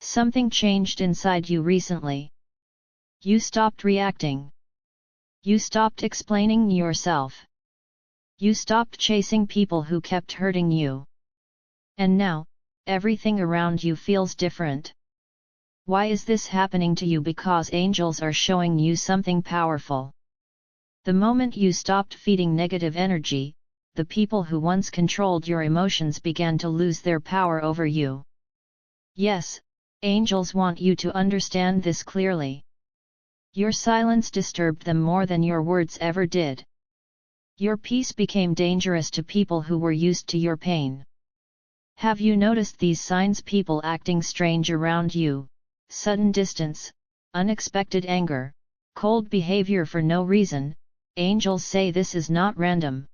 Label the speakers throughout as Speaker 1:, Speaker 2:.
Speaker 1: Something changed inside you recently. You stopped reacting. You stopped explaining yourself. You stopped chasing people who kept hurting you. And now, everything around you feels different. Why is this happening to you? Because angels are showing you something powerful. The moment you stopped feeding negative energy, the people who once controlled your emotions began to lose their power over you. Yes, angels want you to understand this clearly. Your silence disturbed them more than your words ever did. Your peace became dangerous to people who were used to your pain. Have you noticed these signs? People acting strange around you, sudden distance, unexpected anger, cold behavior for no reason. Angels say this is not random.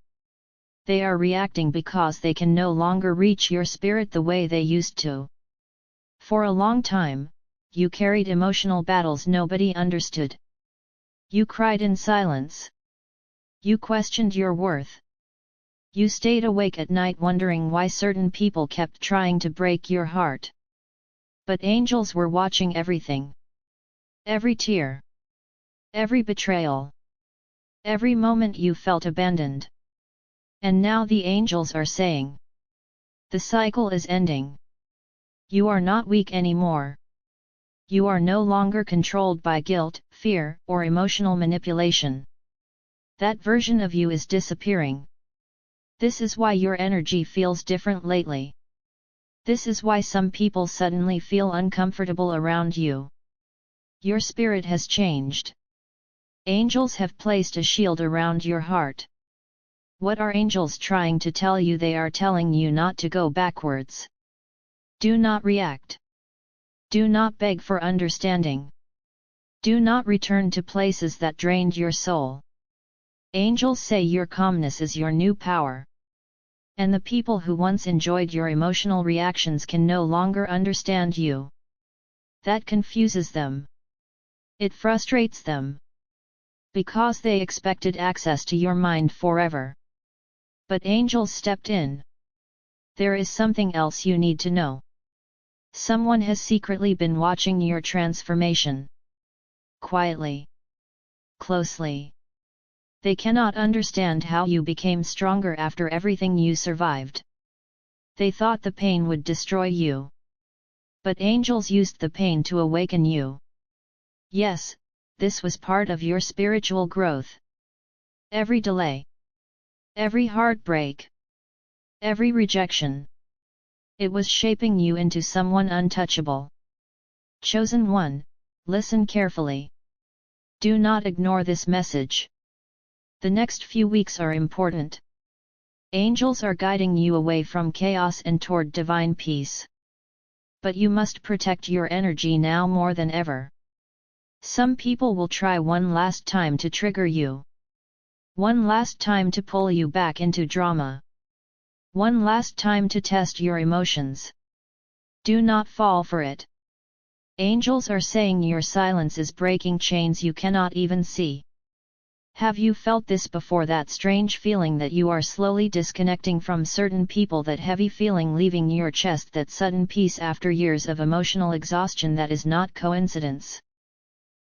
Speaker 1: They are reacting because they can no longer reach your spirit the way they used to. For a long time, you carried emotional battles nobody understood. You cried in silence. You questioned your worth. You stayed awake at night wondering why certain people kept trying to break your heart. But angels were watching everything. Every tear. Every betrayal. Every moment you felt abandoned. And now the angels are saying, the cycle is ending. You are not weak anymore. You are no longer controlled by guilt, fear, or emotional manipulation. That version of you is disappearing. This is why your energy feels different lately. This is why some people suddenly feel uncomfortable around you. Your spirit has changed. Angels have placed a shield around your heart. What are angels trying to tell you? They are telling you not to go backwards. Do not react. Do not beg for understanding. Do not return to places that drained your soul. Angels say your calmness is your new power. And the people who once enjoyed your emotional reactions can no longer understand you. That confuses them. It frustrates them. Because they expected access to your mind forever. But angels stepped in. There is something else you need to know. Someone has secretly been watching your transformation. Quietly. Closely. They cannot understand how you became stronger after everything you survived. They thought the pain would destroy you. But angels used the pain to awaken you. Yes, this was part of your spiritual growth. Every delay. Every heartbreak. Every rejection. It was shaping you into someone untouchable. Chosen one, listen carefully. Do not ignore this message. The next few weeks are important. Angels are guiding you away from chaos and toward divine peace. But you must protect your energy now more than ever. Some people will try one last time to trigger you. One last time to pull you back into drama. One last time to test your emotions. Do not fall for it. Angels are saying your silence is breaking chains you cannot even see. Have you felt this before? That strange feeling that you are slowly disconnecting from certain people, that heavy feeling leaving your chest, that sudden peace after years of emotional exhaustion? That is not coincidence.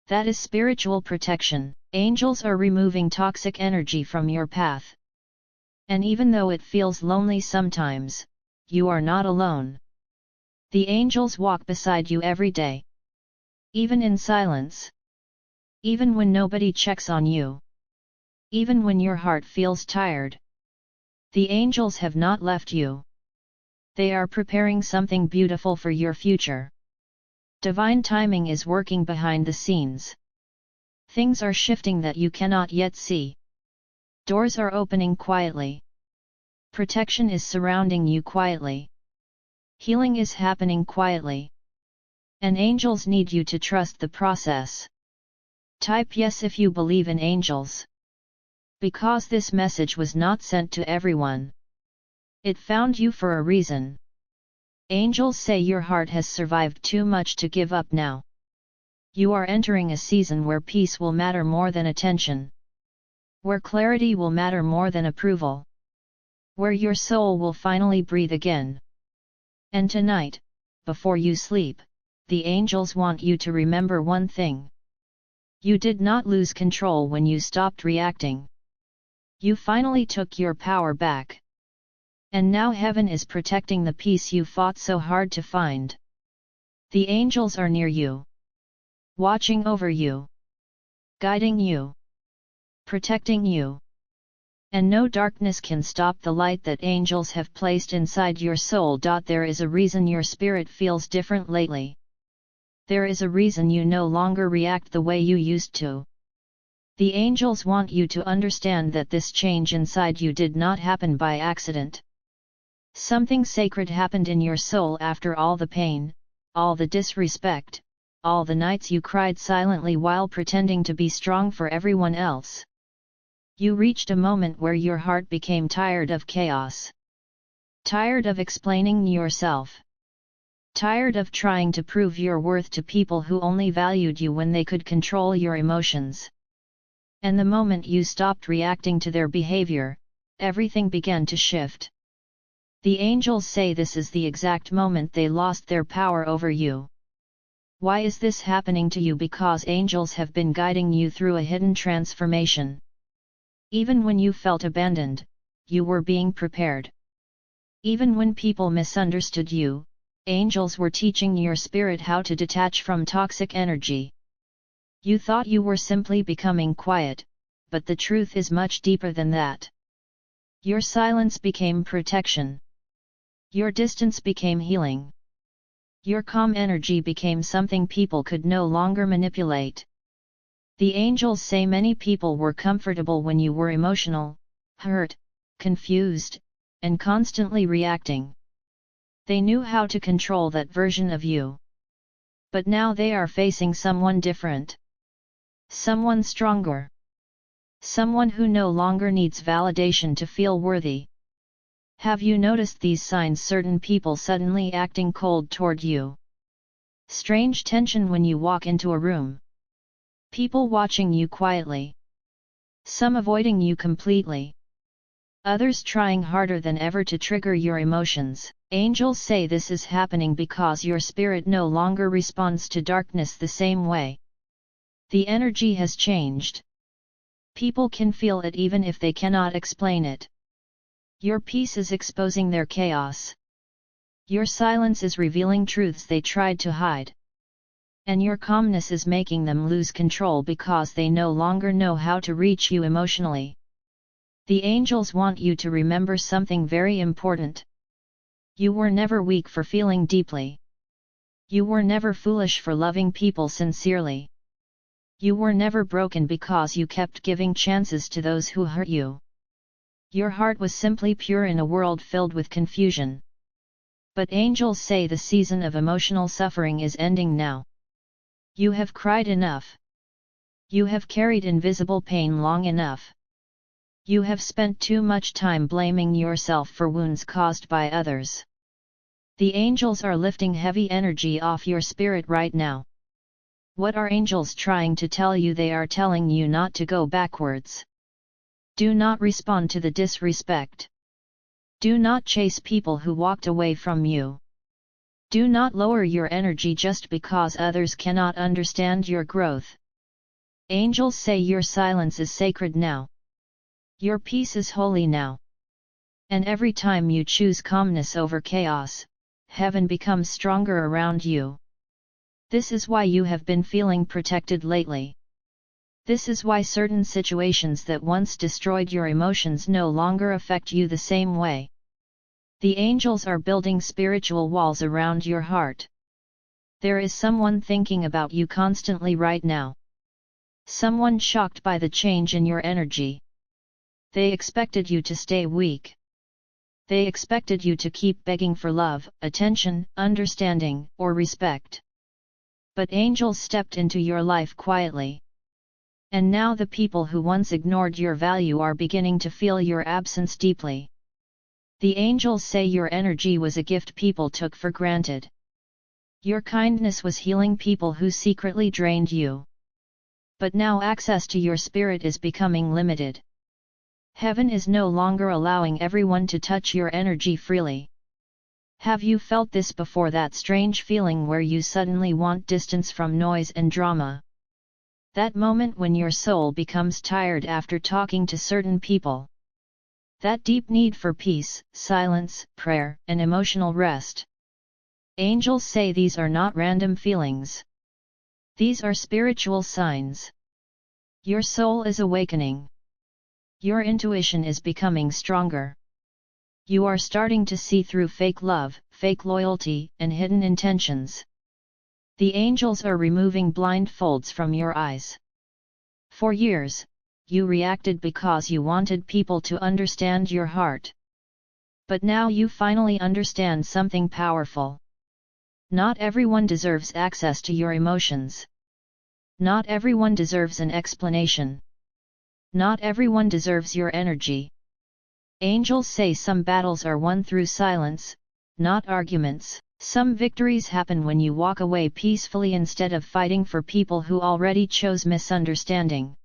Speaker 1: That is spiritual protection. Angels are removing toxic energy from your path. And even though it feels lonely sometimes, you are not alone. The angels walk beside you every day. Even in silence. Even when nobody checks on you. Even when your heart feels tired. The angels have not left you. They are preparing something beautiful for your future. Divine timing is working behind the scenes. Things are shifting that you cannot yet see. Doors are opening quietly. Protection is surrounding you quietly. Healing is happening quietly. And angels need you to trust the process. Type yes if you believe in angels. Because this message was not sent to everyone. It found you for a reason. Angels say your heart has survived too much to give up now. You are entering a season where peace will matter more than attention. Where clarity will matter more than approval. Where your soul will finally breathe again. And tonight, before you sleep, the angels want you to remember one thing. You did not lose control when you stopped reacting. You finally took your power back. And now heaven is protecting the peace you fought so hard to find. The angels are near you, watching over you, guiding you, protecting you. And no darkness can stop the light that angels have placed inside your soul. There is a reason your spirit feels different lately. There is a reason you no longer react the way you used to. The angels want you to understand that this change inside you did not happen by accident. Something sacred happened in your soul after all the pain, all the disrespect, all the nights you cried silently while pretending to be strong for everyone else. You reached a moment where your heart became tired of chaos. Tired of explaining yourself. Tired of trying to prove your worth to people who only valued you when they could control your emotions. And the moment you stopped reacting to their behavior, everything began to shift. The angels say this is the exact moment they lost their power over you. Why is this happening to you? Because angels have been guiding you through a hidden transformation. Even when you felt abandoned, you were being prepared. Even when people misunderstood you, angels were teaching your spirit how to detach from toxic energy. You thought you were simply becoming quiet, but the truth is much deeper than that. Your silence became protection. Your distance became healing. Your calm energy became something people could no longer manipulate. The angels say many people were comfortable when you were emotional, hurt, confused, and constantly reacting. They knew how to control that version of you. But now they are facing someone different. Someone stronger. Someone who no longer needs validation to feel worthy. Have you noticed these signs? Certain people suddenly acting cold toward you. Strange tension when you walk into a room. People watching you quietly. Some avoiding you completely. Others trying harder than ever to trigger your emotions. Angels say this is happening because your spirit no longer responds to darkness the same way. The energy has changed. People can feel it even if they cannot explain it. Your peace is exposing their chaos. Your silence is revealing truths they tried to hide. And your calmness is making them lose control because they no longer know how to reach you emotionally. The angels want you to remember something very important. You were never weak for feeling deeply. You were never foolish for loving people sincerely. You were never broken because you kept giving chances to those who hurt you. Your heart was simply pure in a world filled with confusion. But angels say the season of emotional suffering is ending now. You have cried enough. You have carried invisible pain long enough. You have spent too much time blaming yourself for wounds caused by others. The angels are lifting heavy energy off your spirit right now. What are angels trying to tell you? They are telling you not to go backwards. Do not respond to the disrespect. Do not chase people who walked away from you. Do not lower your energy just because others cannot understand your growth. Angels say your silence is sacred now. Your peace is holy now. And every time you choose calmness over chaos, heaven becomes stronger around you. This is why you have been feeling protected lately. This is why certain situations that once destroyed your emotions no longer affect you the same way. The angels are building spiritual walls around your heart. There is someone thinking about you constantly right now. Someone shocked by the change in your energy. They expected you to stay weak. They expected you to keep begging for love, attention, understanding, or respect. But angels stepped into your life quietly. And now the people who once ignored your value are beginning to feel your absence deeply. The angels say your energy was a gift people took for granted. Your kindness was healing people who secretly drained you. But now access to your spirit is becoming limited. Heaven is no longer allowing everyone to touch your energy freely. Have you felt this before, that strange feeling where you suddenly want distance from noise and drama? That moment when your soul becomes tired after talking to certain people. That deep need for peace, silence, prayer, and emotional rest. Angels say these are not random feelings. These are spiritual signs. Your soul is awakening. Your intuition is becoming stronger. You are starting to see through fake love, fake loyalty, and hidden intentions. The angels are removing blindfolds from your eyes. For years, you reacted because you wanted people to understand your heart. But now you finally understand something powerful. Not everyone deserves access to your emotions. Not everyone deserves an explanation. Not everyone deserves your energy. Angels say some battles are won through silence, not arguments. Some victories happen when you walk away peacefully instead of fighting for people who already chose misunderstanding.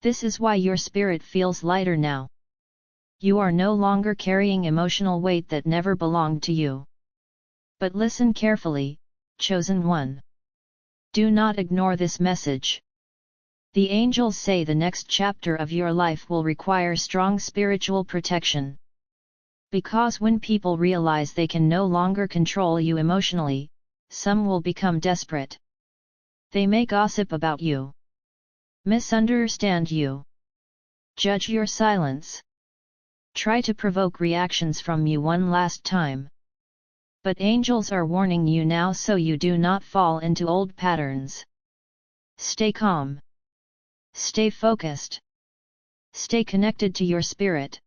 Speaker 1: This is why your spirit feels lighter now. You are no longer carrying emotional weight that never belonged to you. But listen carefully, chosen one. Do not ignore this message. The angels say the next chapter of your life will require strong spiritual protection. Because when people realize they can no longer control you emotionally, some will become desperate. They may gossip about you, misunderstand you, judge your silence, try to provoke reactions from you one last time. But angels are warning you now so you do not fall into old patterns. Stay calm. Stay focused. Stay connected to your spirit.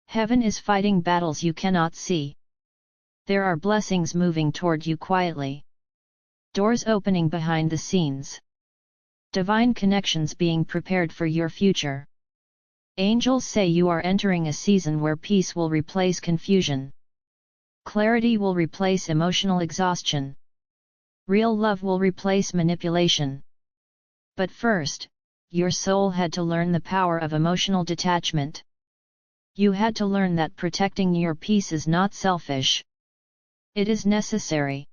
Speaker 1: Heaven is fighting battles you cannot see. There are blessings moving toward you quietly. Doors opening behind the scenes. Divine connections being prepared for your future. Angels say you are entering a season where peace will replace confusion. Clarity will replace emotional exhaustion. Real love will replace manipulation. But first, your soul had to learn the power of emotional detachment. You had to learn that protecting your peace is not selfish. It is necessary.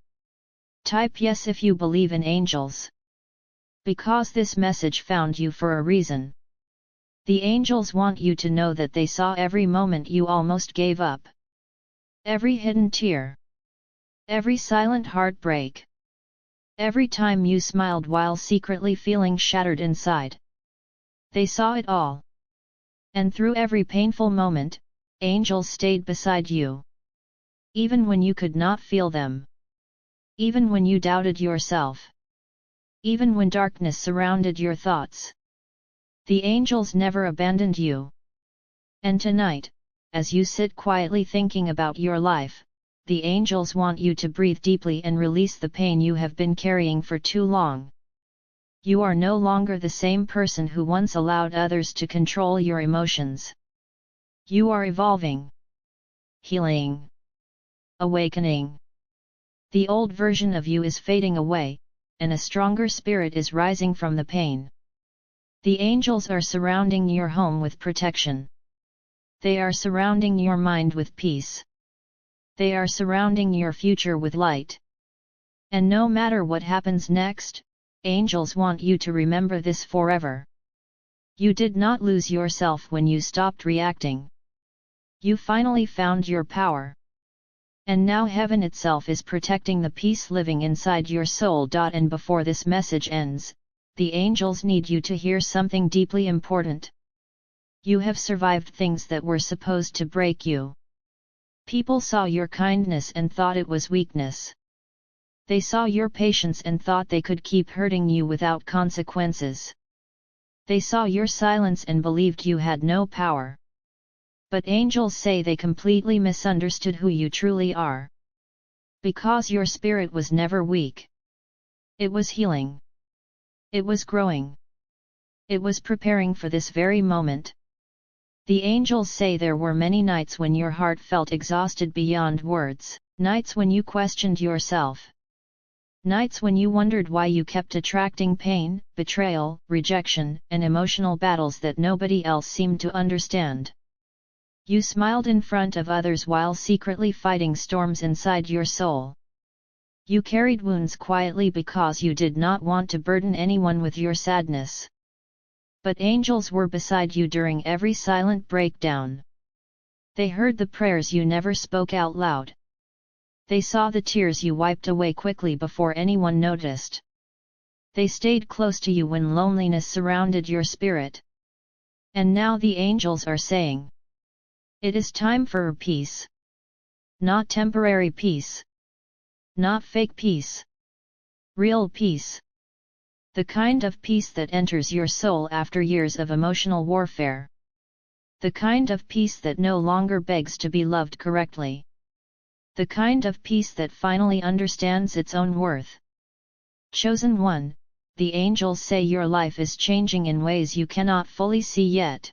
Speaker 1: Type yes if you believe in angels. Because this message found you for a reason. The angels want you to know that they saw every moment you almost gave up. Every hidden tear. Every silent heartbreak. Every time you smiled while secretly feeling shattered inside. They saw it all. And through every painful moment, angels stayed beside you. Even when you could not feel them. Even when you doubted yourself. Even when darkness surrounded your thoughts. The angels never abandoned you. And tonight, as you sit quietly thinking about your life, the angels want you to breathe deeply and release the pain you have been carrying for too long. You are no longer the same person who once allowed others to control your emotions. You are evolving. Healing. Awakening. The old version of you is fading away, and a stronger spirit is rising from the pain. The angels are surrounding your home with protection. They are surrounding your mind with peace. They are surrounding your future with light. And no matter what happens next, angels want you to remember this forever. You did not lose yourself when you stopped reacting. You finally found your power. And now heaven itself is protecting the peace living inside your soul. And before this message ends, the angels need you to hear something deeply important. You have survived things that were supposed to break you. People saw your kindness and thought it was weakness. They saw your patience and thought they could keep hurting you without consequences. They saw your silence and believed you had no power. But angels say they completely misunderstood who you truly are. Because your spirit was never weak. It was healing. It was growing. It was preparing for this very moment. The angels say there were many nights when your heart felt exhausted beyond words, nights when you questioned yourself. Nights when you wondered why you kept attracting pain, betrayal, rejection, and emotional battles that nobody else seemed to understand. You smiled in front of others while secretly fighting storms inside your soul. You carried wounds quietly because you did not want to burden anyone with your sadness. But angels were beside you during every silent breakdown. They heard the prayers you never spoke out loud. They saw the tears you wiped away quickly before anyone noticed. They stayed close to you when loneliness surrounded your spirit. And now the angels are saying, it is time for peace. Not temporary peace. Not fake peace. Real peace. The kind of peace that enters your soul after years of emotional warfare. The kind of peace that no longer begs to be loved correctly. The kind of peace that finally understands its own worth. Chosen one, the angels say your life is changing in ways you cannot fully see yet.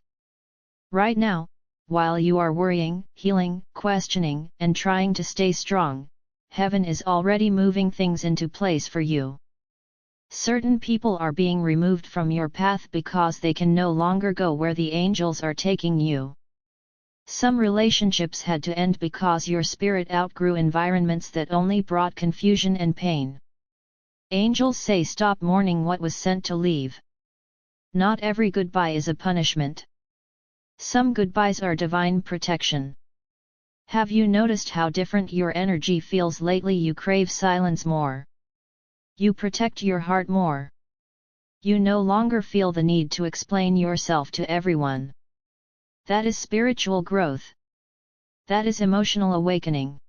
Speaker 1: Right now, while you are worrying, healing, questioning, and trying to stay strong, heaven is already moving things into place for you. Certain people are being removed from your path because they can no longer go where the angels are taking you. Some relationships had to end because your spirit outgrew environments that only brought confusion and pain. Angels say stop mourning what was sent to leave. Not every goodbye is a punishment. Some goodbyes are divine protection. Have you noticed how different your energy feels lately? You crave silence more. You protect your heart more. You no longer feel the need to explain yourself to everyone. That is spiritual growth. That is emotional awakening.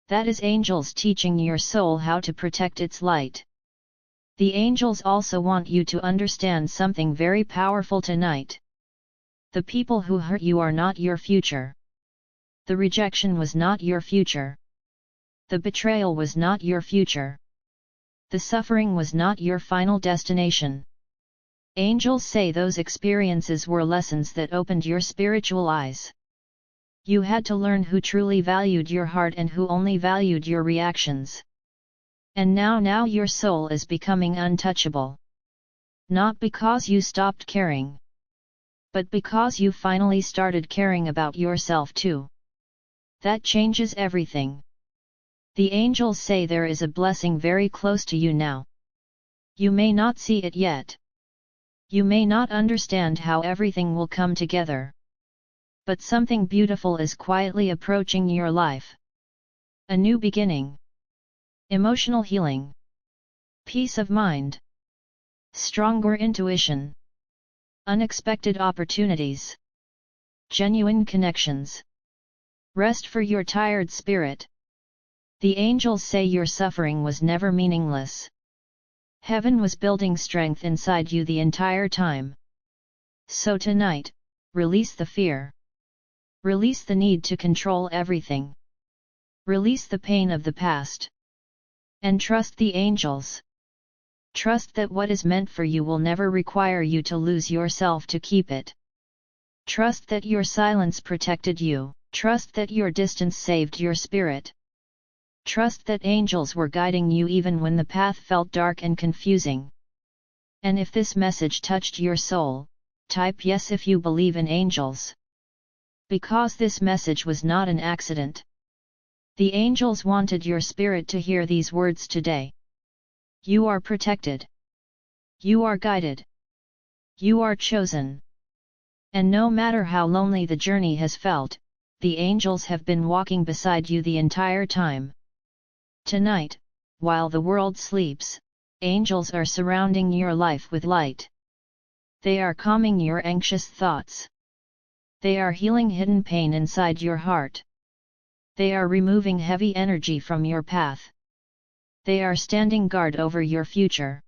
Speaker 1: That is angels teaching your soul how to protect its light. The angels also want you to understand something very powerful tonight. The people who hurt you are not your future. The rejection was not your future. The betrayal was not your future. The suffering was not your final destination. Angels say those experiences were lessons that opened your spiritual eyes. You had to learn who truly valued your heart and who only valued your reactions. And now your soul is becoming untouchable. Not because you stopped caring, but because you finally started caring about yourself too. That changes everything. The angels say there is a blessing very close to you now. You may not see it yet. You may not understand how everything will come together. But something beautiful is quietly approaching your life. A new beginning. Emotional healing. Peace of mind. Stronger intuition. Unexpected opportunities. Genuine connections. Rest for your tired spirit. The angels say your suffering was never meaningless. Heaven was building strength inside you the entire time. So tonight, release the fear. Release the need to control everything. Release the pain of the past. And trust the angels. Trust that what is meant for you will never require you to lose yourself to keep it. Trust that your silence protected you. Trust that your distance saved your spirit. Trust that angels were guiding you even when the path felt dark and confusing. And if this message touched your soul, type yes if you believe in angels. Because this message was not an accident. The angels wanted your spirit to hear these words today. You are protected. You are guided. You are chosen. And no matter how lonely the journey has felt, the angels have been walking beside you the entire time. Tonight, while the world sleeps, angels are surrounding your life with light. They are calming your anxious thoughts. They are healing hidden pain inside your heart. They are removing heavy energy from your path. They are standing guard over your future.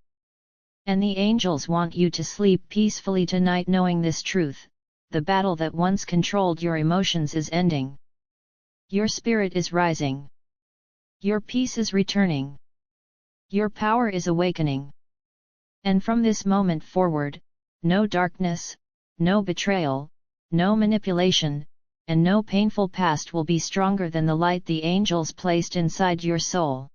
Speaker 1: And the angels want you to sleep peacefully tonight knowing this truth: the battle that once controlled your emotions is ending. Your spirit is rising. Your peace is returning. Your power is awakening. And from this moment forward, no darkness, no betrayal, no manipulation, and no painful past will be stronger than the light the angels placed inside your soul.